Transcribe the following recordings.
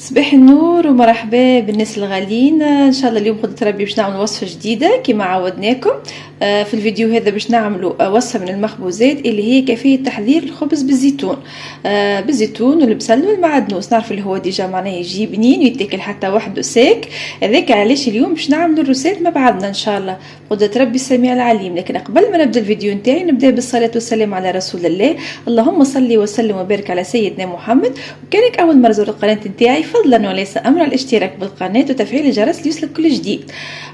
صباح النور ومرحبا بالناس الغاليين. ان شاء الله اليوم قدرة ربي باش نعمل وصفه جديده كما عودناكم. في الفيديو هذا باش نعملوا وصفه من المخبوزات اللي هي كيفيه تحضير الخبز بالزيتون، بالزيتون والبسل والمعدنوس. نعرف اللي هو ديجا معناه يجي بنين ويتاكل حتى وحده ساك. هذاك علاش اليوم باش نعملوا الروسات مع بعضنا ان شاء الله قدرة ربي السميع العليم. لكن قبل ما نبدا الفيديو نتاعي نبدا بالصلاه والسلام على رسول الله. اللهم صل وسلم وبارك على سيدنا محمد. وكانك اول مره تزور القناه نتاعي فضلا وليس امر الاشتراك بالقناه وتفعيل الجرس ليوصلك كل جديد.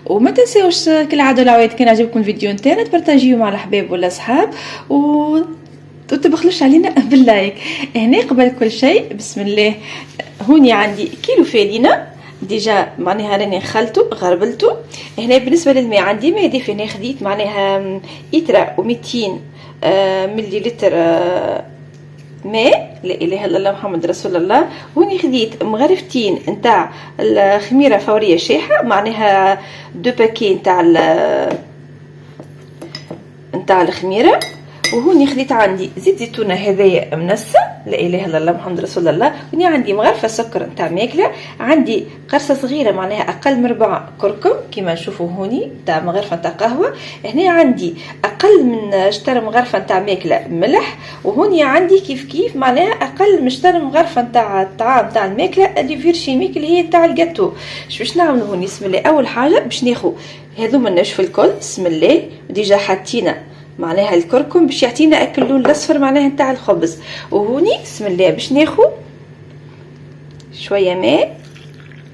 وما تنساوش كالعاده والعوايد كان عجبكم الفيديو نتاعنا تبارطاجيوه مع الاحباب والاصحاب وتبخلوش علينا باللايك. هنا قبل كل شيء بسم الله، هوني عندي كيلو فارينه ديجا معناها راني خلطو غربلتو. هنا بالنسبه للماء عندي ماء دافي. هنا خديت معناها إترا و200 مليلتر ماء. لا اله الا الله محمد رسول الله. هوني خديت مغرفتين نتاع الخميره فوريه شاحه، معناها دو باكي نتاع الخميره. وهوني خديت عندي زيت زيتونه هذايا منسى، لا اله الا الله محمد رسول الله. هوني عندي مغرفه سكر نتاع ماكله، عندي قرصه صغيره معناها اقل من ربع كركم كيما نشوفوا هوني نتاع مغرفه نتاع قهوه. هنا عندي اقل من شتر مغرفه نتاع ماكله ملح. وهوني عندي كيف معناها اقل من شتر مغرفه نتاع الطعام نتاع الماكله اللي فير شيميك اللي هي نتاع الجاتو. باش نعملوا هوني بسم الله. اول حاجه باش ناخذ هذوما النشف الكل بسم الله. ديجا حطينا معناها الكركم باش يعطينا اللون الاصفر معناها نتاع الخبز. وهوني بسم الله باش ناخذ شويه ماء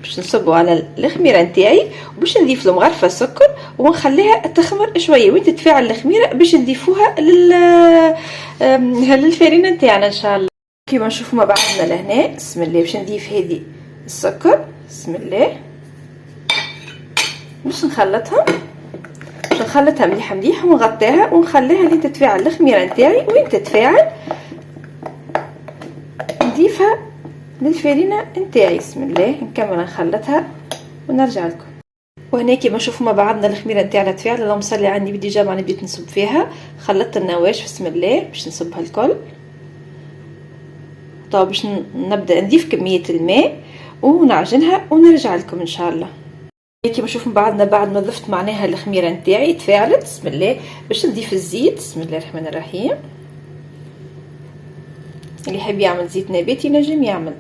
باش نصبوا على الخميره نتاعي وباش نضيف له مغرفه سكر ونخليها تخمر شويه وين تتفاعل الخميره باش نضيفوها للفارينه نتاعنا ان شاء الله. كيما نشوفوا مع بعضنا لهنا بسم الله باش نضيف هذه السكر بسم الله باش نخلطها مليح ونغطيها ونخليها لين تتفاعل الخميره نتاعي. وين تتفاعل نضيفها للفارينه نتاعي بسم الله. نكمل نخلطها ونرجع لكم. وهنا كيما نشوفوا مع بعضنا الخميره نتاعنا تفاعل. اللهم صل على النبي. ديجا معني بديت نصب فيها، خلطت النواش بسم الله باش نصبها الكل. طيب باش نبدا نضيف كميه الماء ونعجنها ونرجع لكم ان شاء الله. كيما نشوفوا بعضنا بعد ما ضفت معناها الخميره نتاعي تفاعلت بسم الله باش نضيف الزيت بسم الله الرحمن الرحيم. اللي يحب يعمل زيت نباتي نجم يعمل.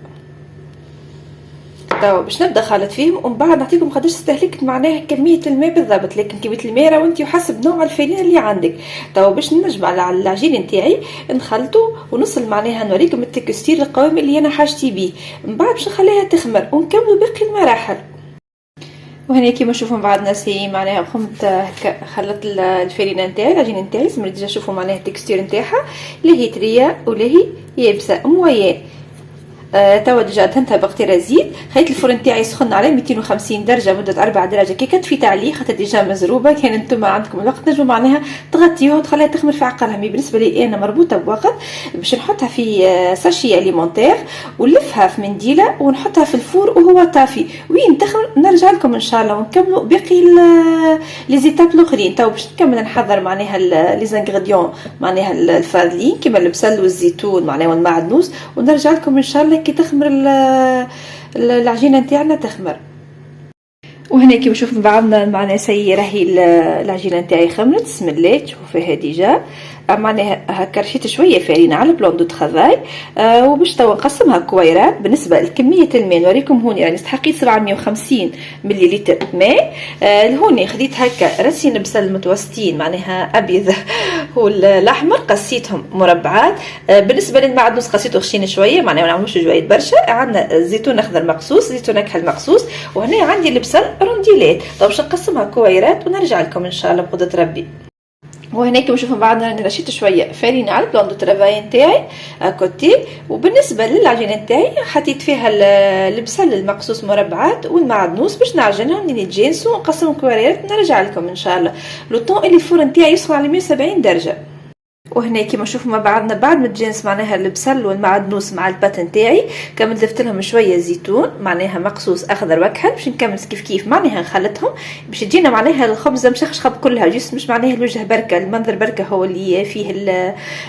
توا باش نبدا خالط فيهم ومن بعد نعطيكم قداش استهلكت معناها كميه الماء بالضبط. لكن كميه الماء راه انت وحسب نوع الفارينه اللي عندك. توا باش نجمع على العجين نتاعي نخلطو ونوصل معناها نوريكم التكستير القوام اللي انا حاجتي بيه. من بعد باش نخليها تخمر ونكملوا باقي المراحل. وهنا كيما نشوفوا بعضنا سي معناها قمت هكا خلطت الفارينه نتاعي العجين نتاعي بسم الله. ديجا شوفوا معناها التكستير نتاعها لا هي طريه ولا هي يابسه مويه. توا ديجا دهنتها بقطره زيت. خليت الفرن تاعي سخن على 250 درجه مده 4 دراجه كي كتفيت عليه خاطر ديجا مزروبه. كان انتم عندكم الوقت نجموا معناها تغطيوها وتخليها تخمر في عقلها. مي بالنسبه لي انا مربوطه بوقت باش نحطها في ساشي اليمونتير ونلفها في منديله ونحطها في الفور وهو طافي. وين تخمر نرجع لكم ان شاء الله ونكملوا باقي لي زيتاب الاخرين. توا باش نكمل نحضر معناها لي زانغريديون معناها الفاضلين كيما البصل والزيتون معناها والمعدنوس ونرجع لكم ان شاء الله كي تخمر العجينه نتاعنا تخمر. وهنا كيما نشوف بعضنا معناها سي راهي العجينه نتاعي خمرت بسم الله. تشوفوا فيها ديجا معناها هكا رشيت شويه فارينه على بلون دو ترافاي. وباش توا نقسمها كويرات. بالنسبه لكميه الماء نوريكم هوني راني استحقيت 750 مليلتر ماء. هوني خديت هكا راسين بصل متوسطين معناها ابيض والاحمر قسيتهم مربعات. بالنسبه للمعدنوس قسيته خشين شويه معناها ما نعملوش جويد برشا. عندنا زيتون اخضر مقصوص زيتون كحل مقصوص. وهنا عندي البصل رونديلات. طيب باش نقسمها كويرات ونرجع لكم ان شاء الله بقدره ربي. وهنا كيما نشوفوا بعضنا راني رشيت شويه فارينه على البلون دو ترافاي نتاعي كوتي. وبالنسبه للعجينه نتاعي حطيت فيها البصل المقصوص مربعات والمعدنوس باش نعجنهم لين يتجانسوا ونقسمهم كويرات. نرجع لكم ان شاء الله. لو طون اللي الفرن نتاعي يسخن على 170 درجه. وهنا كيما نشوفوا مع بعضنا بعد ما تجانس معناها البصل والمعدنوس مع البات نتاعي، كملت ضفت لهم شويه زيتون معناها مقصوص اخضر وكحل باش نكمل كيف كيف معناها نخلطهم باش تجينا معناها الخبزه مشخشخه كلها جسم، مش معناها الوجه بركه المنظر بركه هو اللي فيه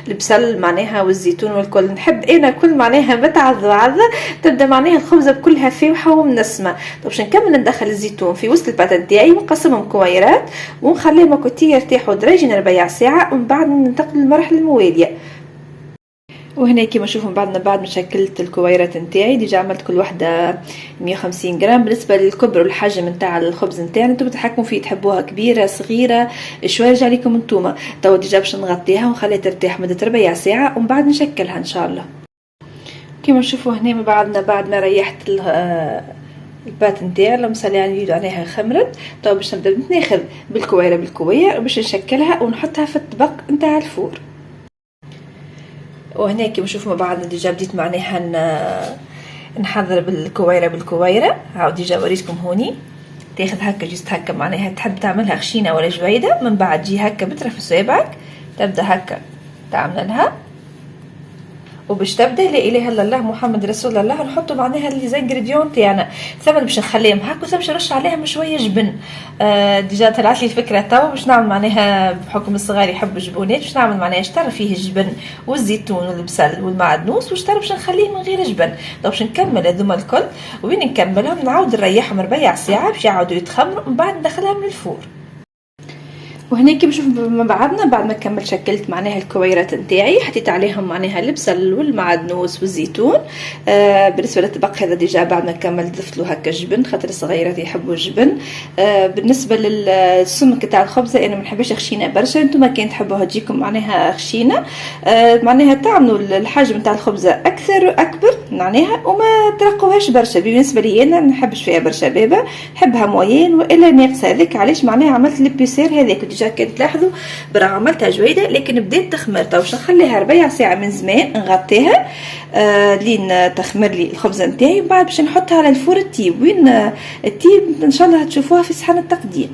البصل معناها والزيتون والكل. نحب انا كل معناها متعذ وعذا تبدا معناها الخبزه بكلها فاوحه ومنسمه. باش نكمل ندخل الزيتون في وسط البات نتاعي ونقسمهم كويرات ونخليهم كوتي يرتاحوا درجين ربع ساعه، ومن بعد ننتقل للمراحل المواليه. وهنا كيما نشوفوا بعد ما شكلت الكويرات نتاعي ديجا عملت كل وحده 150 غرام. بالنسبه للكبر والحجم نتاع الخبز نتاعنا انتم تتحكموا فيه، تحبوها كبيره صغيره شويه يرجع عليكم انتوما. تو ديجا باش نغطيها ونخليها ترتاح مده ربع ساعه ومن بعد نشكلها ان شاء الله. كيما نشوفوا هنا بعد ما ريحت البات نتاعي اللهم صل على النبي عليها خمرت. تو باش نبدا ناخذ بالكوير باش نشكلها ونحطها في الطبق نتاع الفور. وهنا كيما نشوفوا مع بعضنا ديجا بديت معناها نحضر بالكويره. عاود ديجا وريتكم هوني تاخذ هكا جست هكا معناها تحب تعملها خشينه ولا جويده، من بعد تجي هكا بطرف صوابعك تبدا هكا تعمل لها، وباش تبدا لا اله الا الله محمد رسول الله نحطوا معناها اللي زي انغريديون تاعنا. ثم باش نخليهم هكا باش نرش عليهم شويه جبن. ديجا طلعت لي الفكره توا باش نعمل معناها بحكم الصغار يحبوا الجبونات باش نعمل معناها شتر فيه الجبن والزيتون والبصل والمعدنوس، وشتر باش نخليه من غير جبن. باش نكمل هذوما الكل وين نكملهم نعاود نريحهم ربع ساعه باش يعاودوا يتخمروا ومن بعد ندخلهم للفور. وهنا كيما نشوفوا مع بعضنا بعد ما كملت شكلت معناها الكويرات نتاعي حطيت عليهم معناها البصل والمعدنوس والزيتون. بالنسبه للطبق هذا ديجا بعد ما كملت ضفت له هكا جبن خاطر الصغيرات يحبوا الجبن. بالنسبه للسمك تاع الخبزه انا ما نحبش خشينه برشا، انتم كان تحبوها تجيكم معناها خشينه معناها تعملوا الحجم تاع الخبزه اكثر واكبر معناها وما ترقوهاش برشا. بالنسبه لي انا ما نحبش فيها برشا بابا، نحبها موين والا ناقصه. هذاك علاش معناها عملت البيسير هذاك ديجا كنت تلاحظوا برا عملتها جويده لكن بدات تخمر. تو باش نخليها ربع ساعه من زمان نغطيها لين تخمر لي الخبزه نتاعي، بعد باش نحطها على الفور التيب وين التيب ان شاء الله تشوفوها في صحن التقديم.